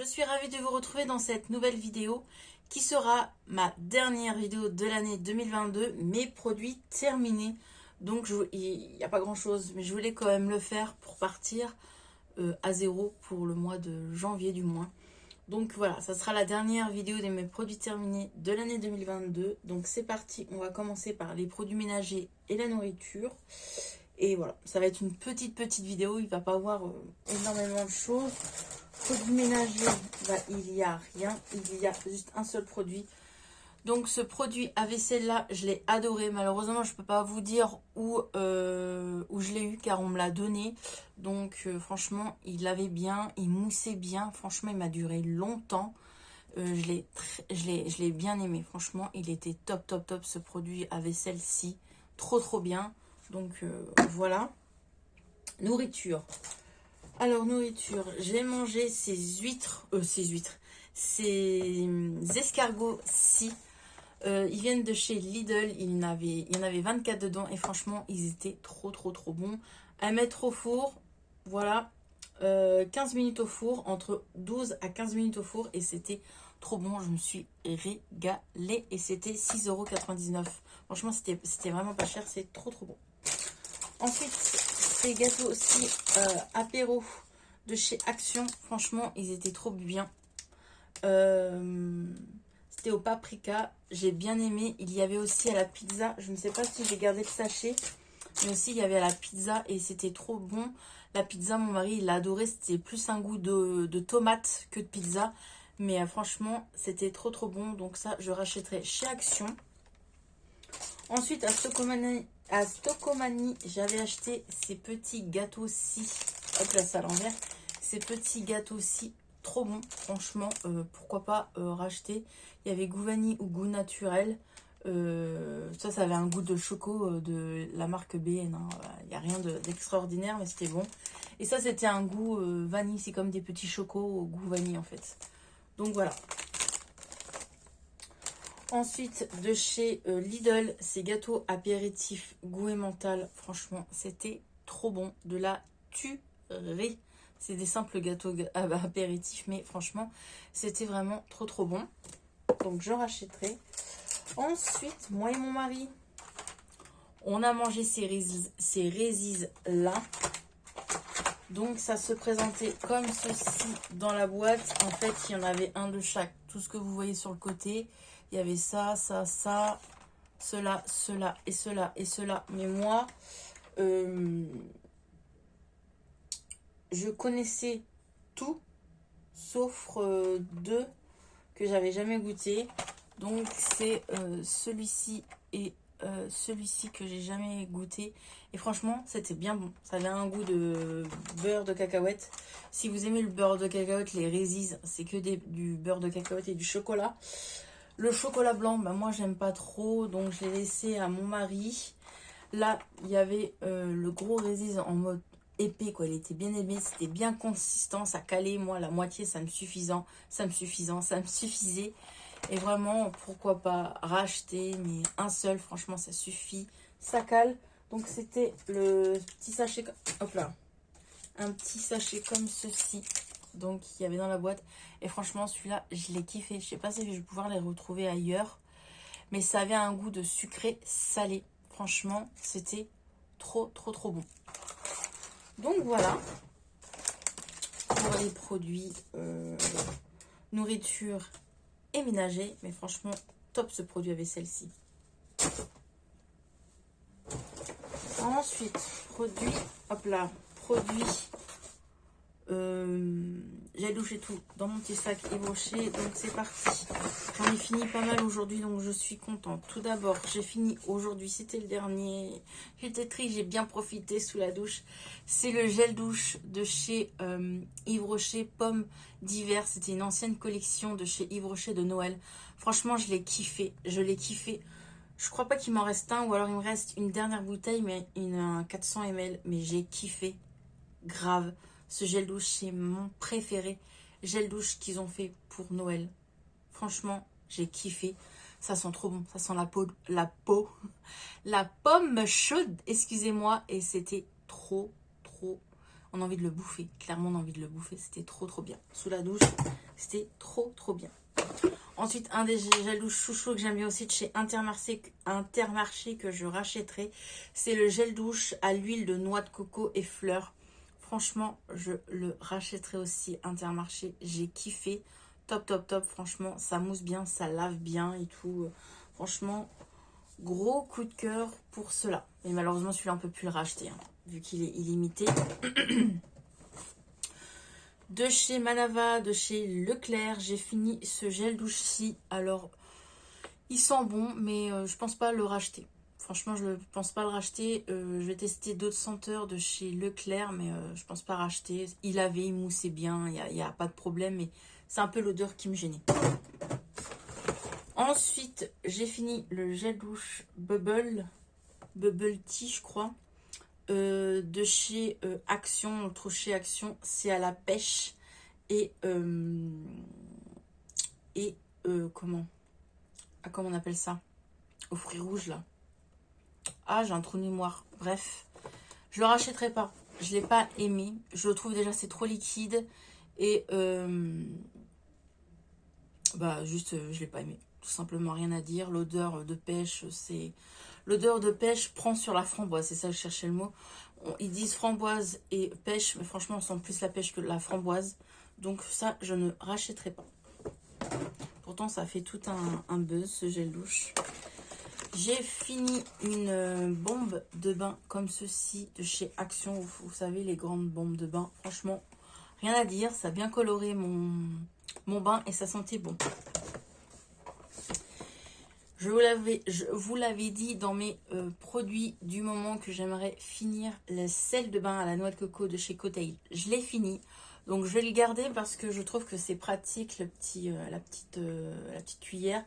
suis ravie de vous retrouver dans cette nouvelle vidéo qui sera ma dernière vidéo de l'année 2022, mes produits terminés. Donc il n'y a pas grand chose, mais je voulais quand même le faire pour partir à zéro pour le mois de janvier du moins. Donc voilà, ça sera la dernière vidéo de mes produits terminés de l'année 2022. Donc c'est parti, on va commencer par les produits ménagers et la nourriture. Et voilà, ça va être une petite vidéo, il ne va pas avoir énormément de choses. Produits ménagers, bah, il n'y a rien, il y a juste un seul produit. Donc ce produit à vaisselle là, je l'ai adoré. Malheureusement, je ne peux pas vous dire où je l'ai eu car on me l'a donné. Donc franchement, il avait bien, il moussait bien. Franchement, il m'a duré longtemps. Je l'ai bien aimé. Franchement, il était top ce produit à vaisselle-ci. Trop bien. Donc voilà. Nourriture. Alors nourriture, j'ai mangé ces escargots-ci. Ils viennent de chez Lidl. Il y en avait 24 dedans et franchement, ils étaient trop bons. À mettre au four, voilà. 15 minutes au four, entre 12 à 15 minutes au four et c'était trop bon. Je me suis régalée et c'était 6,99 €. Franchement, c'était vraiment pas cher, c'est trop bon. Ensuite, ces gâteaux aussi apéro de chez Action. Franchement, ils étaient trop bien. C'était au paprika. J'ai bien aimé. Il y avait aussi à la pizza. Je ne sais pas si j'ai gardé le sachet. Mais aussi, il y avait à la pizza et c'était trop bon. La pizza, mon mari, il l'a adoré. C'était plus un goût de tomate que de pizza. Mais franchement, c'était trop bon. Donc ça, je rachèterai chez Action. Ensuite, à Stocomanie, j'avais acheté ces petits gâteaux-ci. Hop là, ça à l'envers. Ces petits gâteaux-ci, trop bons. Franchement, pourquoi pas racheter. Il y avait goût vanille ou goût naturel. Ça avait un goût de choco de la marque BN. Hein. Il n'y a rien d'extraordinaire, mais c'était bon. Et ça, c'était un goût vanille. C'est comme des petits chocos au goût vanille, en fait. Donc voilà. Ensuite, de chez Lidl, ces gâteaux apéritifs goût mental. Franchement, c'était trop bon. De la tuerie. C'est des simples gâteaux apéritifs, mais franchement, c'était vraiment trop bon. Donc, je rachèterai. Ensuite, moi et mon mari, on a mangé ces résises là. Donc, ça se présentait comme ceci dans la boîte. En fait, il y en avait un de chaque. Tout ce que vous voyez sur le côté. Il y avait ça, cela et cela. Mais moi, je connaissais tout, sauf deux que j'avais jamais goûté. Donc, c'est celui-ci et celui-ci que j'ai jamais goûté. Et franchement, c'était bien bon. Ça avait un goût de beurre de cacahuète. Si vous aimez le beurre de cacahuète, les Résises, c'est que du beurre de cacahuète et du chocolat. Le chocolat blanc, bah moi j'aime pas trop, donc je l'ai laissé à mon mari. Là, il y avait le gros Résis en mode épais, quoi. Il était bien épais, c'était bien consistant, ça calait. Moi, la moitié, ça me suffisait. Et vraiment, pourquoi pas racheter, mais un seul, franchement, ça suffit. Ça cale. Donc, c'était le petit sachet, hop là, un petit sachet comme ceci. Donc, il y avait dans la boîte. Et franchement, celui-là, je l'ai kiffé. Je sais pas si je vais pouvoir les retrouver ailleurs. Mais ça avait un goût de sucré salé. Franchement, c'était trop bon. Donc, voilà. Pour les produits nourriture et ménager. Mais franchement, top ce produit avec celle-ci. Ensuite, produit, hop là, produit gel douche et tout dans mon petit sac ébauché. Donc c'est parti, j'en ai fini pas mal aujourd'hui, donc je suis contente. Tout d'abord, j'ai fini aujourd'hui, c'était le dernier, j'étais triste, j'ai bien profité sous la douche. C'est le gel douche de chez Yves Rocher, pomme d'hiver. C'était une ancienne collection de chez Yves Rocher de Noël. Franchement, je l'ai kiffé. Je crois pas qu'il m'en reste un, ou alors il me reste une dernière bouteille, mais une 400 ml. Mais j'ai kiffé grave. Ce gel douche, c'est mon préféré. Gel douche qu'ils ont fait pour Noël. Franchement, j'ai kiffé. Ça sent trop bon. Ça sent la pomme chaude, excusez-moi. Et c'était trop. On a envie de le bouffer. Clairement, on a envie de le bouffer. C'était trop bien. Sous la douche, C'était trop bien. Ensuite, un des gels douche chouchou que j'aime bien aussi de chez Intermarché que je rachèterai, c'est le gel douche à l'huile de noix de coco et fleurs. Franchement, je le rachèterai aussi Intermarché. J'ai kiffé. Top. Franchement, ça mousse bien, ça lave bien et tout. Franchement, gros coup de cœur pour cela. Mais malheureusement, celui-là, on ne peut plus le racheter, hein, vu qu'il est illimité. De chez Manava, de chez Leclerc, j'ai fini ce gel douche-ci. Alors, il sent bon, mais je pense pas le racheter. Franchement, je ne pense pas le racheter. Je vais tester d'autres senteurs de chez Leclerc, mais je pense pas racheter. Il moussait bien, il n'y a pas de problème, mais c'est un peu l'odeur qui me gênait. Ensuite, j'ai fini le gel douche Bubble Tea, je crois. De chez Action, on le trouve chez Action, c'est à la pêche et comment on appelle ça, aux fruits rouges là. Ah, j'ai un trou de mémoire. Bref, je le rachèterai pas, je l'ai pas aimé, je le trouve déjà c'est trop liquide et je l'ai pas aimé, tout simplement, rien à dire. L'odeur de pêche, l'odeur de pêche prend sur la framboise, c'est ça, je cherchais le mot. Ils disent framboise et pêche, mais franchement, on sent plus la pêche que la framboise. Donc ça, je ne rachèterai pas. Pourtant, ça fait tout un buzz, ce gel douche. J'ai fini une bombe de bain comme ceci de chez Action. Vous savez, les grandes bombes de bain. Franchement, rien à dire. Ça a bien coloré mon bain et ça sentait bon. Je vous l'avais dit dans mes produits du moment que j'aimerais finir le sel de bain à la noix de coco de chez Coteil. Je l'ai fini. Donc je vais le garder parce que je trouve que c'est pratique, la petite cuillère.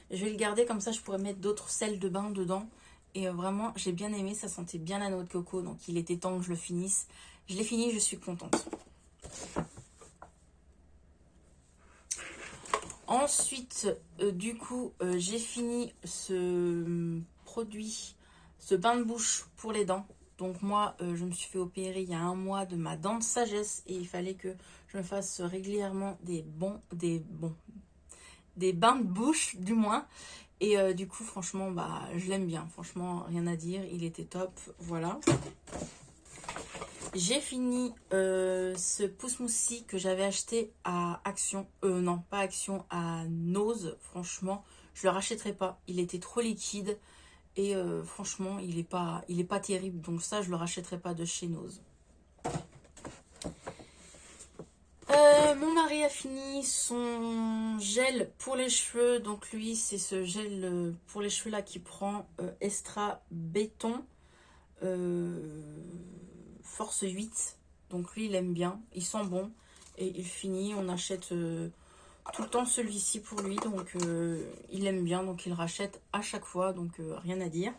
Je vais le garder comme ça, je pourrais mettre d'autres sels de bain dedans. Et vraiment, j'ai bien aimé, ça sentait bien la noix de coco. Donc il était temps que je le finisse. Je l'ai fini, je suis contente. Ensuite, j'ai fini ce produit, ce bain de bouche pour les dents. Donc moi, je me suis fait opérer il y a 1 mois de ma dent de sagesse et il fallait que je me fasse régulièrement des bains de bouche du moins. Et du coup, franchement, je l'aime bien. Franchement, rien à dire, il était top. Voilà. J'ai fini ce pousse-moussi que j'avais acheté à Action. Non, pas Action, à Nose. Franchement, je le rachèterai pas. Il était trop liquide. Et franchement, il est pas terrible. Donc ça, je le rachèterai pas de chez Nose. Mon mari a fini son gel pour les cheveux. Donc lui, c'est ce gel pour les cheveux là qui prend Extra Béton. Force 8, donc lui il aime bien, il sent bon et il finit. On achète tout le temps celui-ci pour lui, donc il aime bien, donc il rachète à chaque fois, donc rien à dire.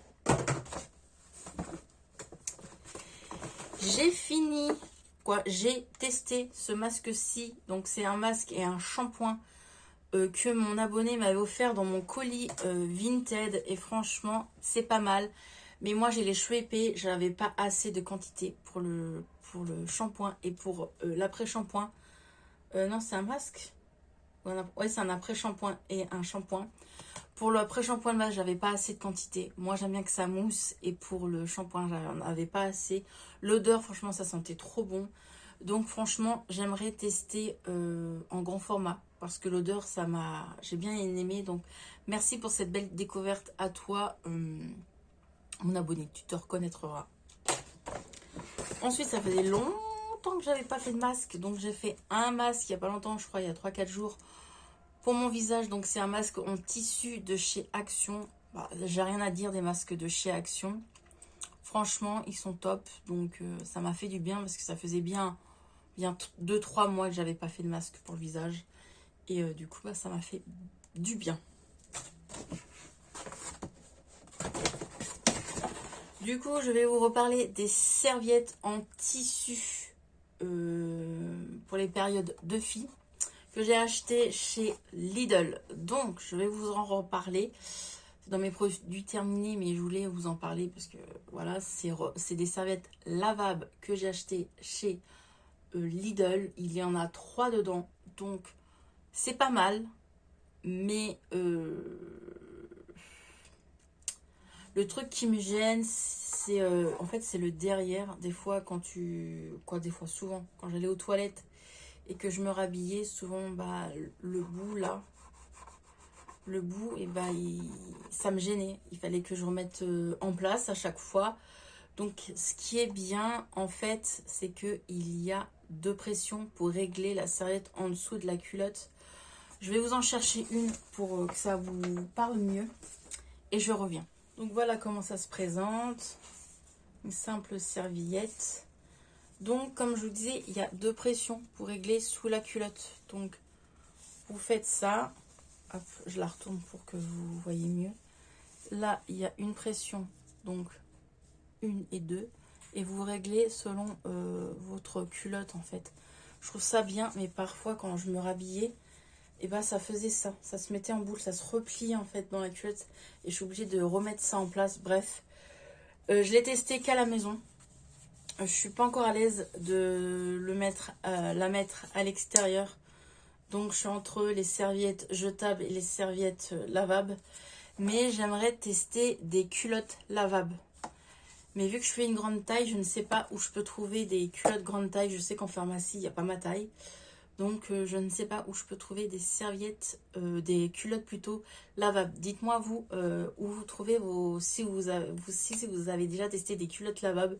J'ai fini, j'ai testé ce masque-ci, donc c'est un masque et un shampoing que mon abonné m'avait offert dans mon colis Vinted et franchement c'est pas mal. Mais moi, j'ai les cheveux épais, je n'avais pas assez de quantité pour le shampoing et pour l'après-shampoing. Non, c'est un masque. Ouais, c'est un après-shampoing et un shampoing. Pour l'après-shampoing de base, j'avais pas assez de quantité. Moi, j'aime bien que ça mousse. Et pour le shampoing, j'en avais pas assez. L'odeur, franchement, ça sentait trop bon. Donc, franchement, j'aimerais tester en grand format. Parce que l'odeur, j'ai bien aimé. Donc, merci pour cette belle découverte à toi. Mon abonné, tu te reconnaîtras. Ensuite, ça faisait longtemps que j'avais pas fait de masque. Donc, j'ai fait un masque il n'y a pas longtemps, je crois, il y a 3-4 jours. Pour mon visage, donc c'est un masque en tissu de chez Action. J'ai rien à dire des masques de chez Action. Franchement, ils sont top. Donc, ça m'a fait du bien parce que ça faisait bien 2-3 mois que j'avais pas fait de masque pour le visage. Et du coup, ça m'a fait du bien. Du coup, je vais vous reparler des serviettes en tissu pour les périodes de filles que j'ai acheté chez Lidl. Donc, je vais vous en reparler. C'est dans mes produits terminés, mais je voulais vous en parler parce que voilà, c'est des serviettes lavables que j'ai acheté chez Lidl. Il y en a 3 dedans. Donc, C'est pas mal, mais le truc qui me gêne, c'est en fait c'est le derrière. Des fois souvent quand j'allais aux toilettes et que je me rhabillais, souvent bah le bout là, et bah ça me gênait. Il fallait que je remette en place à chaque fois. Donc ce qui est bien en fait, c'est que il y a 2 pressions pour régler la serviette en dessous de la culotte. Je vais vous en chercher une pour que ça vous parle mieux et je reviens. Donc voilà comment ça se présente. Une simple serviette. Donc comme je vous disais, il y a 2 pressions pour régler sous la culotte. Donc vous faites ça. Hop, je la retourne pour que vous voyez mieux. Là, il y a une pression, donc 1 et 2. Et vous réglez selon votre culotte en fait. Je trouve ça bien, mais parfois quand je me rhabillais, et bah ça faisait ça. Ça se mettait en boule, ça se repliait en fait dans la culotte. Et je suis obligée de remettre ça en place. Bref, je l'ai testé qu'à la maison. Je suis pas encore à l'aise de la mettre à l'extérieur. Donc je suis entre les serviettes jetables et les serviettes lavables. Mais j'aimerais tester des culottes lavables. Mais vu que je fais une grande taille, je ne sais pas où je peux trouver des culottes grande taille. Je sais qu'en pharmacie, il n'y a pas ma taille. Donc je ne sais pas où je peux trouver des serviettes, des culottes plutôt lavables. Dites-moi vous où vous trouvez si vous avez déjà testé des culottes lavables.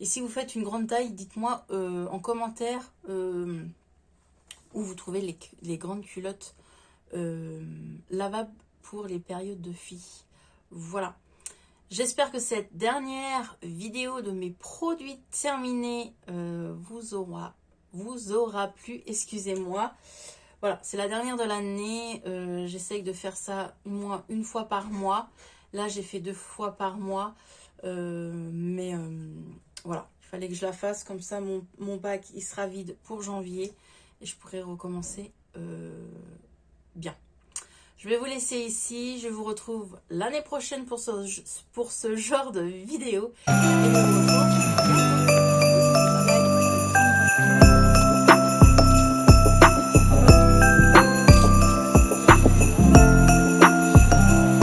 Et si vous faites une grande taille, dites-moi en commentaire où vous trouvez les grandes culottes lavables pour les périodes de filles. Voilà. J'espère que cette dernière vidéo de mes produits terminés vous aura plu, excusez-moi. Voilà, c'est la dernière de l'année. J'essaye de faire ça au moins une fois par mois. Là, j'ai fait 2 fois par mois. Voilà, il fallait que je la fasse. Comme ça, mon bac, il sera vide pour janvier. Et je pourrai recommencer bien. Je vais vous laisser ici. Je vous retrouve l'année prochaine pour ce genre de vidéo. Et je vous retrouve